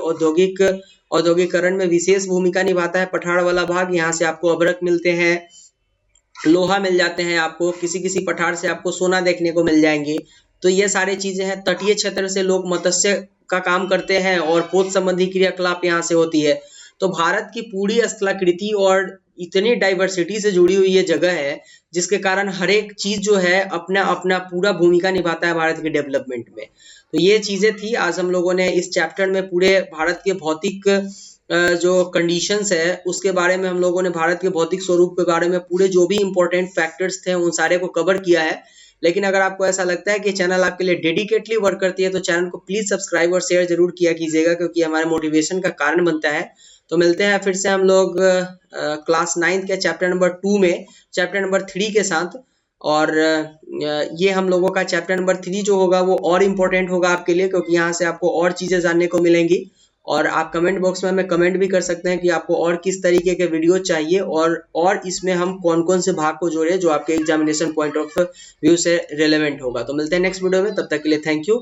औद्योगिकरण में विशेष भूमिका निभाता है। पठार वाला भाग, यहाँ से आपको अभ्रक मिलते हैं, लोहा मिल जाते हैं आपको, किसी पठार से आपको सोना देखने को मिल जाएंगे। तो ये सारी चीजें हैं। तटीय क्षेत्र से लोग मत्स्य का काम करते हैं, और पोत संबंधी क्रियाकलाप यहाँ से होती है। तो भारत की पूरी स्थलाकृति और इतनी डाइवर्सिटी से जुड़ी हुई ये जगह है, जिसके कारण हर एक चीज जो है अपना अपना पूरा भूमिका निभाता है भारत के डेवलपमेंट में। तो ये चीजें थी। आज हम लोगों ने इस चैप्टर में पूरे भारत के भौतिक जो कंडीशंस है उसके बारे में, हम लोगों ने भारत के भौतिक स्वरूप के बारे में पूरे जो भी इंपॉर्टेंट फैक्टर्स थे उन सारे को कवर किया है। लेकिन अगर आपको ऐसा लगता है कि चैनल आपके लिए डेडिकेटली वर्क करती है, तो चैनल को प्लीज सब्सक्राइब और शेयर जरूर किया कीजिएगा, क्योंकि हमारे मोटिवेशन का कारण बनता है। तो मिलते हैं फिर से हम लोग क्लास 9 के चैप्टर नंबर 2 में चैप्टर नंबर 3 के साथ। और ये हम लोगों का चैप्टर नंबर 3 जो होगा वो और इम्पोर्टेंट होगा आपके लिए, क्योंकि यहाँ से आपको और चीजें जानने को मिलेंगी। और आप कमेंट बॉक्स में हमें कमेंट भी कर सकते हैं कि आपको और किस तरीके के वीडियो चाहिए, और इसमें हम कौन कौन से भाग को जोड़े जो आपके एग्जामिनेशन पॉइंट ऑफ व्यू से रिलेवेंट होगा। तो मिलते हैं नेक्स्ट वीडियो में, तब तक के लिए थैंक यू।